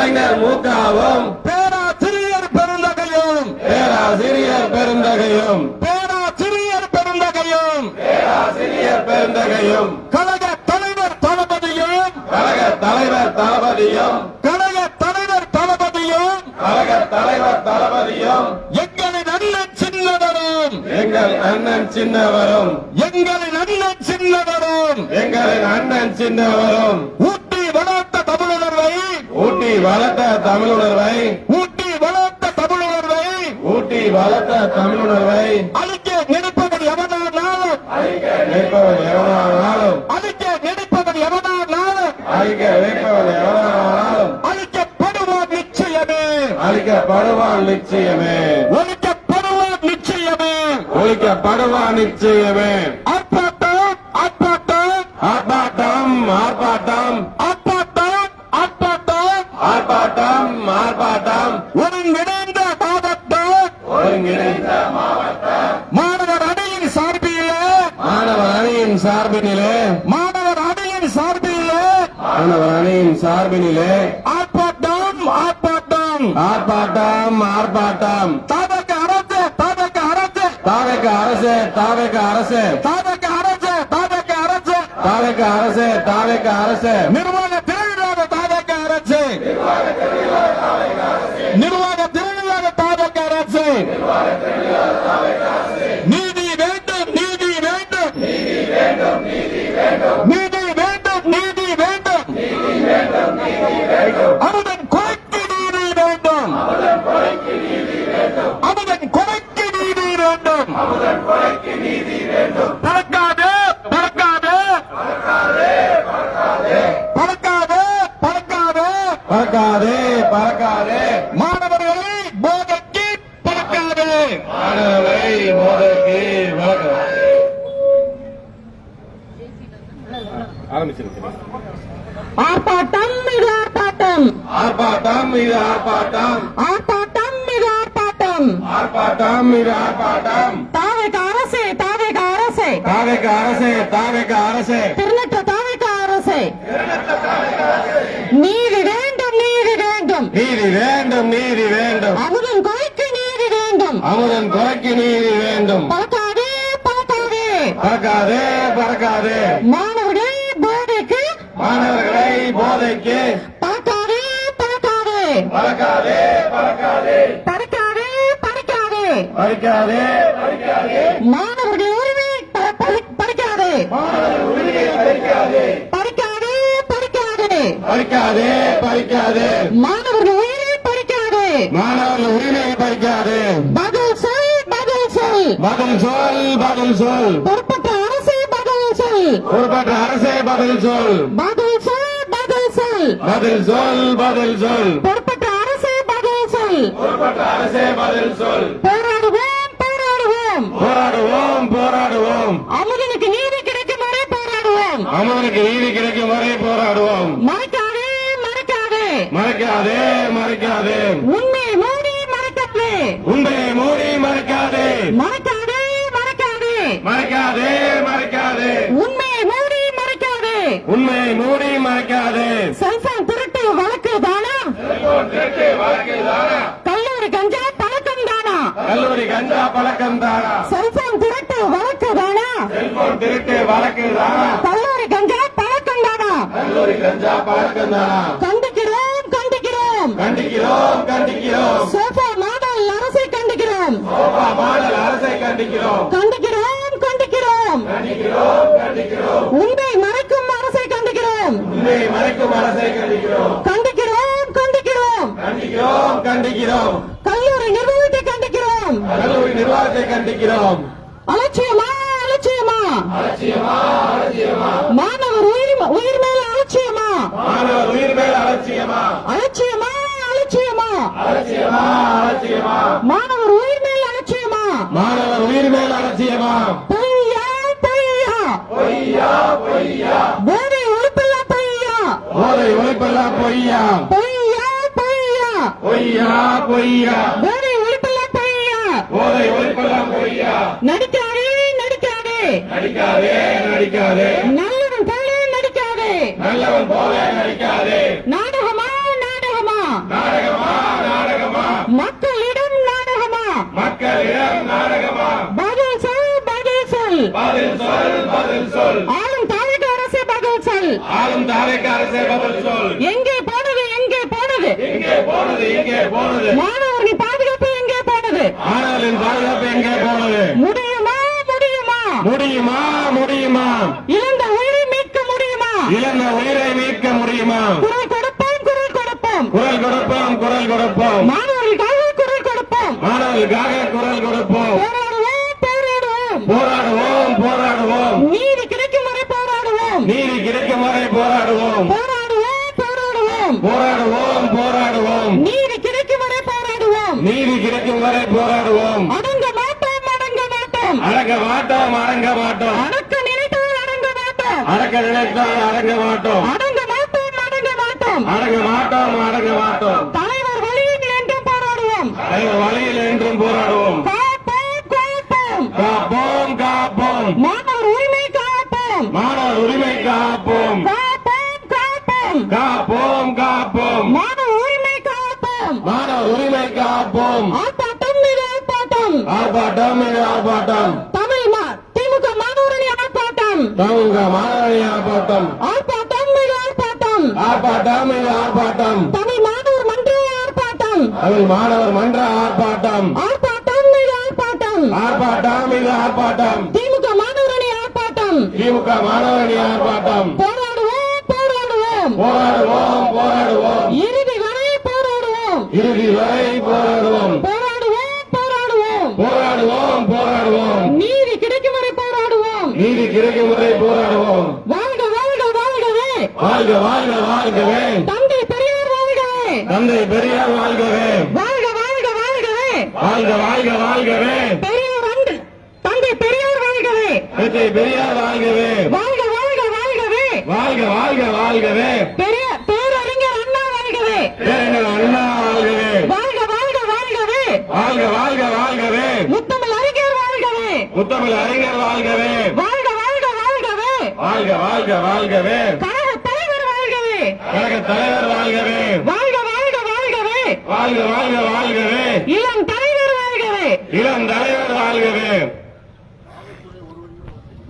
கலைஞர் மூக்காவும் பேராசிரியர் பெருந்தகையும் பேராசிரியர் பெருந்தகையும் பேராசிரியர் பெருந்தகையும் பேராசிரியர் பெருந்தகையும் கழக தலைவர் தளபதியும் கழக தலைவர் தளபதியும் கழக தலைவர் தளபதியும் கழக தலைவர் தளபதியும் எங்களின் அண்ணன் சின்னவரும் எங்கள் அண்ணன் சின்னவரும் எங்களின் அண்ணன் சின்னவரும் எங்களின் அண்ணன் சின்னவரும் ஊட்டி வளர்த்த தமிழுணர்வை ஊட்டி வளர்த்த தமிழுணர்வை ஊட்டி வளர்த்த தமிழுணர்வை ஊட்டி வளர்த்த தமிழுணர்வை அழிக்க நினைப்பவன் எவனானாலும் நினைப்பவன் எவனானாலும் அழிக்க நினைப்பவன் எவனானாலும் அழிக்க நினைப்பவன் எவனானாலும் அழிக்கப்படுவான் நிச்சயமே அழிக்கப்படுவான் நிச்சயமே ஒழிக்கப்படுவான் நிச்சயமே ஒழிக்கப்படுவான் நிச்சயமே ஆர்ப்பாட்டம் ஆர்ப்பாட்டம் ஆர்ப்பாட்டம் ஆர்ப்பாட்டம் ஆர்ப்பாட்டம் ஆர்ப்பாட்டம் ஆர்ப்பாட்டம் ஆர்ப்பாட்டம் ஒருங்கிணைந்த மாவட்டம் ஒருங்கிணைந்த மாணவர் அணியின் சார்பிலே மாணவர் அணியின் சார்பினிலே மாணவர் அணியின் சார்பிலே மாணவர் அணியின் சார்பினிலே ஆர்ப்பாட்டம் ஆர்ப்பாட்டம் ஆர்ப்பாட்டம் ஆர்ப்பாட்டம் தாவக அரசு தாவக அரசு தாவக அரசு தாவக அரசு தாவக அரசு தாவக அரசு தாவக அரசு தாவக அரசு நிர்வாக திறனில்லாத தாவக அரசு நிர்வாக திறனில்லாத தாவக அரசு நீதி வேண்டும் நீதி வேண்டும் நீதி வேண்டும் நீதி வேண்டும் அமுதன் கொலைக்கு நீதி வேண்டும் அமுதன் கொலைக்கு நீதி வேண்டும் பறக்காது பறக்காது பறக்காது பறக்காது பறக்காதே பறக்காதே மாணவர்களை போதைக்கு பறக்காது மாணவரை மோதற்கு வழக்கு ஆரம்பிச்சிருக்கிறேன் ஆர்ப்பாட்டம் இது ஆர்ப்பாட்டம் ஆர்ப்பாட்டம் இது ஆர்ப்பாட்டம் ஆர்ப்பாட்டம் இது ஆர்ப்பாட்டம் ஆர்ப்பாட்டம் இது ஆர்ப்பாட்டம் தாவேக அரசு தாவேக அரசு தாவக அரசு தாவக அரசு திருநட்ட தாவேக அரசு நீதி வேண்டும் நீதி வேண்டும் நீதி வேண்டும் நீதி வேண்டும் அமுதன் கொலைக்கு நீதி வேண்டும் அமுதன் கொலைக்கு நீதி வேண்டும் பறக்காதே பறக்காதே பறக்காதே பறக்காதே மாணவர்கள் போதைக்கு மாணவர்களை போதைக்கு பறக்காதே பறக்காதே பறக்காதே பறக்காதே பறக்காதே பறக்காதே பறிக்காதே பறிக்காதே மாணவர்கள் உரிமை பறிக்காதே மாணவர் உரிமையை பறிக்காதே பறிக்காதே பறிக்காதே பறிக்காதே பறிக்காதே மாணவர்கள் உயிரை பறிக்காதே மாணவர்கள் உரிமையை பறிக்காதே பதில் சொல் பதில் சொல் பதில் சொல் பதில் சொல் பொறுப்பற்ற அரசு பதில் சொல் பொறுப்பற்ற அரசே பதில் சொல் பதில் சொல் பதில் சொல் பதில் சொல் பதில் சொல் பொறுப்பற்ற அரசு பதில் சொல் பொறுப்பற்ற அரசே பதில் சொல் போராடுவோம் போராடுவோம் போராடுவோம் போராடுவோம் அமுதனுக்கு நீதி கிடைக்கும் வரை போராடுவோம் அமரனுக்கு நீதி கிடைக்கும் வரை போராடுவோம் மறைக்காதே மறைக்காதே மறைக்காதே மறைக்காதே உண்மை மூடி மறைக்காதே உண்மையை மூடி மறைக்காதே மறைக்காதே மறைக்காதே மறைக்காதே மறைக்காதே உண்மையை மூடி மறைக்காதே உண்மையை மூடி மறைக்காதே செல்போன் திருட்டு வழக்கு தானா கல்லூரி கஞ்சா பழக்கம் தானா கல்லூரி கஞ்சா பழக்கம் தானா செல்போன் திருட்டு வழக்கு தானா செல்போன் திருட்டு வழக்கு தானா கல்லூரி கஞ்சா பழக்கம் தானா கல்லூரி கஞ்சா பழக்கம் தானா கண்டிக்கிறோம் கண்டிக்கிறோம் கண்டிக்கிறோம் கண்டிக்கிறோம் சோஃபா மாடல் அரசை கண்டிக்கிறோம் சோபா மாடல் அரசை கண்டிக்கிறோம் கண்டிக்கிறோம் கண்டிக்கிறோம் கண்டிக்கிறோம் கண்டிக்கிறோம் உண்மை மறைக்கும் அரசை கண்டிக்கிறோம் உண்மையை மறைக்கும் அரசை கண்டிக்கிறோம் கண்டிக்கிறோம் கண்டிக்கிறோம் கண்டிக்கிறோம் கண்டிக்கிறோம் கல்லூரி நிர்வாகத்தை கண்டிக்கிறோம் கல்லூரி நிர்வாகத்தை கண்டிக்கிறோம் அலட்சியமா அலட்சியமா அலட்சியமா அலட்சியமா மாணவர் உயிர் மேல அலட்சியமா மாணவர் உயிர் மேல் அலட்சியமா அலட்சியமா அலட்சியமா அலட்சியமா அலட்சியமா மாணவர் உயிர் மேல் அலட்சியமா மாணவர் உயிர் மேல் அலட்சியமா பொய்யா பொய்யா பொய்யா பொய்யா போதை ஒழிப்பெல்லாம் பொய்யா போதை ஒழிப்பெல்லாம் பொய்யா பொய்யா பொய்யா பொய்யா பொய்யா போதை ஒழிப்பெல்லாம் பொய்யா போதை ஒழிப்பெல்லாம் பொய்யா நடிக்காதே நடிக்காதே நடிக்காதே நடிக்காதே நல்லவன் போல நடிக்காதே நல்லவன் போல நடிக்காதே நாடகமா நாடகமா பதில் சொல் பதில் சொல் ஆளும் தாவேக அரசே பதில் சொல் ஆளும் தாவேக அரசே பதில் சொல் எங்கே போனது எங்கே போனது எங்கே போனது எங்கே போனது மாணவர்களின் பாதுகாப்பு எங்கே போனது மாணவர்களின் பாதுகாப்பு எங்கே போனது முடியுமா முடியுமா முடியுமா முடியுமா இழந்த உயிரை மீட்க முடியுமா இழந்த உயிரை மீட்க முடியுமா குரல் கொடுப்போம் குரல் கொடுப்போம் குரல் கொடுப்போம் குரல் கொடுப்போம் மாணவர்களுக்காக குரல் கொடுப்போம் மாணவர்களுக்காக குரல் கொடுப்போம் போராடுவோம் போராடுவோம் போராடுவோம் போராடுவோம் நீதி கிடைக்கும் வரை போராடுவோம் நீதி கிடைக்கும் வரை போராடுவோம் போராடுவோம் போராடுவோம் போராடுவோம் போராடுவோம் நீதி கிடைக்கும் வரை போராடுவோம் நீதி கிடைக்கும் வரை போராடுவோம் அடங்க மாட்டோம் அடங்க மாட்டோம் அடங்க மாட்டோம் அடங்க மாட்டோம் அடக்க நினைத்தால் அடங்க மாட்டோம் அடக்க நினைத்தால் அடங்க மாட்டோம் அடங்க மாட்டோம் அடங்க மாட்டோம் அடங்க மாட்டோம் அடங்க மாட்டோம் தலைவர் வழியில் என்றும் போராடுவோம் தலைவர் வழியில் என்றும் போராடுவோம் காப்போம் காப்போம் காப்போம் காப்போம் மாணவர் உரிமை காப்போம் மாணவர் உரிமை காப்போம் காப்போம் காப்போம் காப்போம் காப்போம் மாணவர் உரிமை காப்போம் மாணவர் உரிமை காப்போம் ஆர்ப்பாட்டம் மீது ஆர்ப்பாட்டம் ஆர்ப்பாட்டம் இது ஆர்ப்பாட்டம் திமுக மாணவரணி ஆர்ப்பாட்டம் தமிழக மாணவரணி ஆர்ப்பாட்டம் ஆர்ப்பாட்டம் மீது ஆர்ப்பாட்டம் ஆர்ப்பாட்டம் இது ஆர்ப்பாட்டம் தமிழ் மாணவர் மன்ற ஆர்ப்பாட்டம் தமிழ் மாணவர் மன்ற ஆர்ப்பாட்டம் ஆர்ப்பாட்டம் மீது ஆர்ப்பாட்டம் ஆர்ப்பாட்டம் இது ஆர்ப்பாட்டம் திமுக மாணவரணி ஆர்ப்பாட்டம் திமுக மாணவரணி ஆர்ப்பாட்டம் போராடுவோம் போராடுவோம் போராடுவோம் போராடுவோம் இறுதி வரை போராடுவோம் இறுதி வரை போராடுவோம் போராடுவோம் போராடுவோம் போராடுவோம் போராடுவோம் நீதி கிடைக்கும் வரை போராடுவோம் நீதி கிடைக்கும் வரை போராடுவோம் வாழ்க வாழ்க வாழ்கவே வாழ்க வாழ்க வாழ்கவே தந்தை பெரியார் வாழ்கவே தந்தை பெரியார் வாழ்கவே வாழ்க வாழ்க வாழ்கவே வாழ்க வாழ்க வாழ்கவே பெரியார் அன்று தந்தை பெரியார் வாழ்கவே தந்தை பெரியார் வாழ்கவே வாழ்க வாழ்க வாழ்கவே வாழ்க வாழ்க வாழ்கவே பேரறிஞர் அண்ணா வாழ்கவே பேரறிஞர் அண்ணா வாழ்கவே வாழ்க வாழ்க வாழ்கவே வாழ்க வாழ்க வாழ்கவே முத்தமிழ் அறிஞர் வாழ்கவே முத்தமிழ் அறிஞர் வாழ்கவே வாழ்க வாழ்க வாழ்கவே வாழ்க வாழ்க வாழ்கவே கழக தலைவர் வாழ்கவே கழக தலைவர் வாழ்கவே வாழ்க வாழ்க வாழ்கவே வாழ்க வாழ்க வாழ்கவே இளம் தலைவர் வாழ்கவே இளம் தலைவர் வாழ்கவே